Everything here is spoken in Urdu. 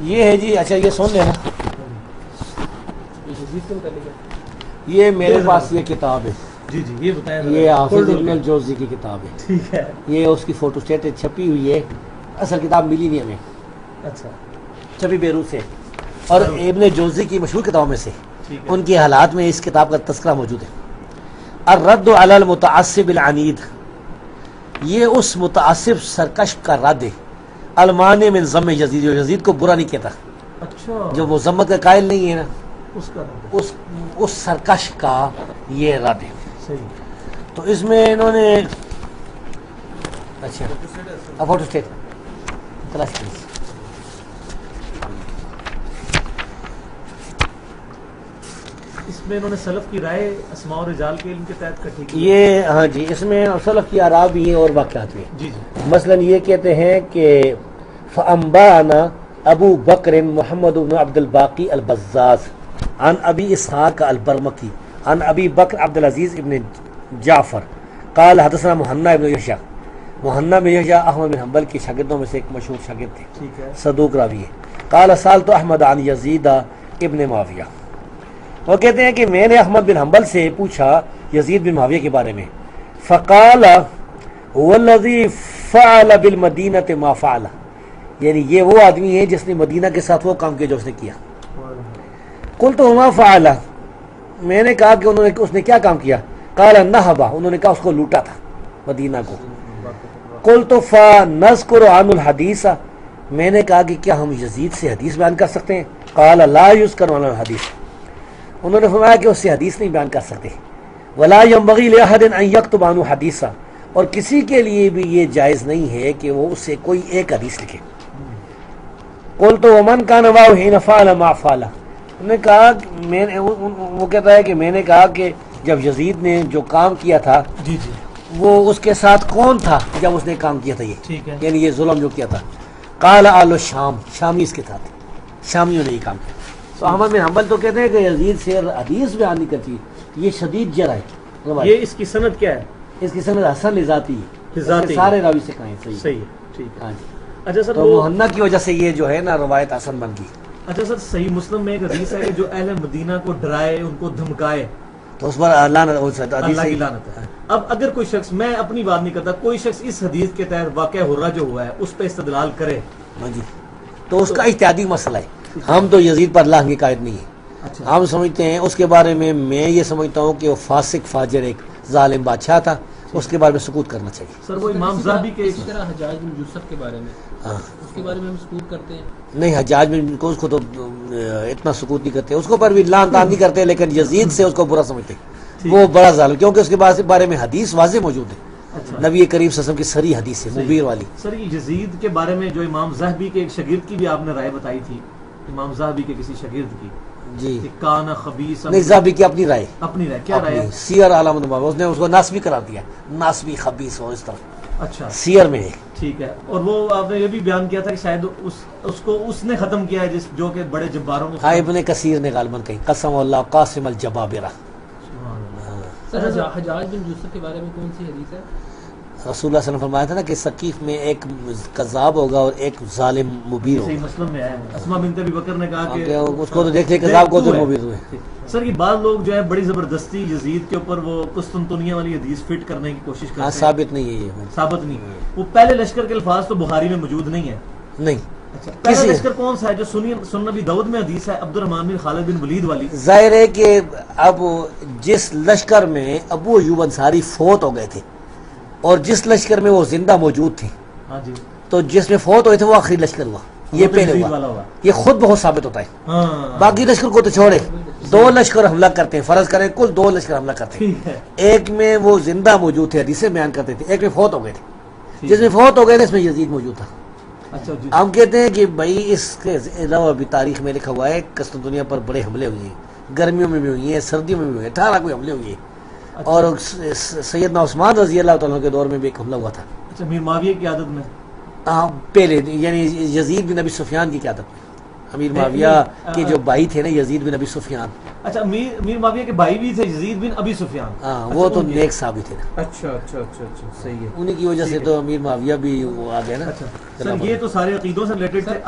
یہ ہے جی. اچھا یہ سن لینا, یہ میرے پاس یہ کتاب ہے. جی جی یہ بتائیں. یہ حافظ ابن الجوزی کی کتاب ہے. ٹھیک ہے. یہ اس کی فوٹو اسٹیٹ چھپی ہوئی ہے. اصل کتاب ملی نہیں ہمیں. اچھا. چھپی بیروت سے, اور ابن جوزی کی مشہور کتابوں میں سے. ان کے حالات میں اس کتاب کا تذکرہ موجود ہے. الرد علی المتعصب العنید, یہ اس متعصب سرکش کا رد ہے. المانع من ذم یزید, جو یزید کو برا نہیں کہتا. اچھا. جو مذمت کا قائل نہیں ہے نا, اس کا اس سرکش کا یہ رد ہے. صحیح. تو اس میں انہوں نے اچھا فوٹو اسٹیٹ کلاس پلیز. اس میں انہوں نے سلف کی رائے اسماء و رجال کے علم کے تحت کٹھی کی. یہ ہاں جی, اس میں سلف کی آراء بھی ہیں اور واقعات بھی ہیں. جی جی. مثلا یہ کہتے ہیں کہ فانبانا ابو بکر محمد بن عبد الباقی البزاز عن ابی اسحاق البرمکی عن ابی بکر عبد العزیز ابن جعفر قال حدثنا مہنا ابن یحییٰ. مہنا بن یحییٰ احمد بن حنبل کے شاگردوں میں سے ایک مشہور شاگرد تھے. ٹھیک ہے. صدوق راوی ہے. قال سألت احمد عن یزید ابن معاویہ, وہ کہتے ہیں کہ میں نے احمد بن حنبل سے پوچھا یزید بن معاویہ کے بارے میں. فقال هو الذی فعل بالمدینہ ما فعل, یعنی یہ وہ آدمی ہے جس نے مدینہ کے ساتھ وہ کام کیا جو اس نے کیا. قلت وما فعل, میں نے کہا کہ اس نے کیا کام کیا. قال نہبا, انہوں نے کہا اس کو لوٹا تھا مدینہ کو. قلت فنذکر عنہ الحدیث, میں نے کہا کہ کیا ہم یزید سے حدیث بیان کر سکتے ہیں. قال لا یذکر عنہ الحدیث, انہوں نے فرمایا کہ اس سے حدیث نہیں بیان کر سکتے. ولا ينبغي لأحد ان يكتب عنه حدیثا, اور کسی کے لیے بھی یہ جائز نہیں ہے کہ وہ اس سے کوئی ایک حدیث لکھے. قلت ومن كان معه حين فعل ما فعل, انہوں نے کہا وہ کہتا ہے کہ میں نے کہا کہ جب یزید نے جو کام کیا تھا, جی جی, وہ اس کے ساتھ کون تھا جب اس نے کام کیا تھا یہ, ٹھیک ہے, یعنی یہ ظلم جو کیا تھا. قال آل الشام, شامی اس کے ساتھ, شامیوں نے یہ کام کیا. تو احمد بن حنبل تو کہتے ہیں کہ یزید سے حدیث بیان نہیں کرتی, یہ شدید جرح ہے. یہ اس کی سند کیا ہے؟ اس کی سند حسن لذاتی ہے, ذاتی سارے راوی سے کہیں صحیح. صحیح ہے, ٹھیک ہے. ہاں جی. اچھا سر, تو مہنا کی وجہ سے یہ جو ہے نا روایت حسن بن گئی. اچھا سر, صحیح مسلم میں ایک حدیث ہے کہ جو اہل مدینہ کو ڈرائے, ان کو دھمکائے, تو اس پر اللہ کی لعنت ہے. اب اگر کوئی شخص, میں اپنی بات نہیں کرتا, کوئی شخص اس حدیث کے تحت واقعہ ہرہ جو ہوا ہے اس پہ استدلال کرے, ہاں جی, تو اس کا اجتہادی مسئلہ ہے. ہم تو یزید پر اللہ کی قائد نہیں ہے. ہم سمجھتے ہیں اس کے بارے میں یہ سمجھتا ہوں کہ وہ فاسق فاجر ایک ظالم بادشاہ تھا, اس کے بارے میں سکوت کرنا چاہیے. سر وہ امام ذہبی کے اسی طرح حجاج بن یوسف کے بارے میں, اس کے بارے میں ہم سکوت کرتے ہیں. نہیں, حجاج بن کو اس کو تو اتنا سکوت نہیں کرتے, اس کو پر بھی لعن طعن نہیں کرتے, لیکن یزید سے اس کو برا سمجھتے, وہ بڑا ظالم, کیونکہ اس کے بارے میں حدیث واضح موجود ہے. نبی کریم صلی اللہ علیہ وسلم کی سری حدیث ہے, مبیر والی. سر یہ یزید کے بارے میں جو امام ذہبی کے ایک شاگرد کی بھی آپ نے رائے بتائی تھی, امام ذہبی کے کسی شاگرد کی, جی, کانا خبیث, نہیں ذہبی کی اپنی رائے, اپنی رائے کیا رائے ہے؟ سیر اعلام النبوہ, اس نے اس کو ناسبی قرار دیا, ناسبی خبیث ہو اس طرح. اچھا, سیر میں ہے. ٹھیک ہے. اور وہ آپ نے یہ بھی بیان کیا تھا کہ شاید اس کو اس نے ختم کیا ہے جو کہ بڑے جباروں میں. ابن کثیر نے غالباً کہی قسم اللہ قاسم الجبابرہ. سر حجاج بن یوسف کے بارے میں کون سی حدیث ہے؟ رسول اللہ صلی اللہ علیہ وسلم فرمایا تھا نا کہ ثقیف میں ایک کذاب ہوگا اور ایک ظالم مبیر ہوگا. صحیح مسلم میں ہے, اسماء بنت ابی بکر نے کہا کہ اس کو تو دیکھ لے کذاب کو تو مبیر ہوئے. سر یہ بعض لوگ جو ہے بڑی زبردستی یزید کے اوپر وہ قسطنطنیہ والی حدیث فٹ کرنے کی کوشش کرتے ہیں. ثابت نہیں ہے یہ, ثابت نہیں. وہ پہلے لشکر کے الفاظ تو بخاری میں موجود نہیں ہے. نہیں. پہلا لشکر کون سا ہے جو سنن نبی داؤد میں حدیث ہے, عبد الرحمن بن خالد بن ولید والی؟ ظاہر ہے کہ اب جس لشکر میں ابو ایوب انصاری فوت ہو گئے تھے اور جس لشکر میں وہ زندہ موجود تھے, ہاں جی, تو جس میں فوت ہوئے تھے وہ آخری لشکر ہوا, یہ پہلے ہوا. یہ خود بہت ثابت ہوتا ہے. باقی لشکر کو تو چھوڑے, 2 لشکر حملہ کرتے ہیں, فرض کریں کل 2 لشکر حملہ کرتے ہیں, ایک میں وہ زندہ موجود تھے, حدیثیں بیان کرتے تھے, ایک میں فوت ہو گئے تھے. جس میں فوت ہو گئے تھے اس میں یزید موجود تھا. ہم کہتے ہیں کہ بھائی اس کے علاوہ بھی تاریخ میں لکھا ہوا ہے قسطنطنیہ پر بڑے حملے ہوئے ہیں, گرمیوں میں بھی ہوئی ہیں, سردیوں میں بھی ہوئے ہیں, 18 کوئی حملے ہوئے ہیں. اور سیدنا عثمان رضی اللہ تعالیٰ کے دور میں بھی ایک حملہ ہوا تھا. اچھا, میر معاویہ کی عادت میں پہلے, یعنی یزید بن ابی سفیان کی قیادت میں. امیر معاویہ کے جو بھائی تھے نا یزید بن ابی سفیان, اچھا میر معاویہ کے بھائی بھی تھے یزید بن ابی سفیان, ہاں وہ تو نیک ثابت تھے نا. اچھا اچھا اچھا اچھا, صحیح ہے. انہی کی وجہ سے تو امیر معاویہ بھی وہ آ گئے نا. اچھا سر, یہ تو سارے عقیدوں سے ریلیٹڈ تھے.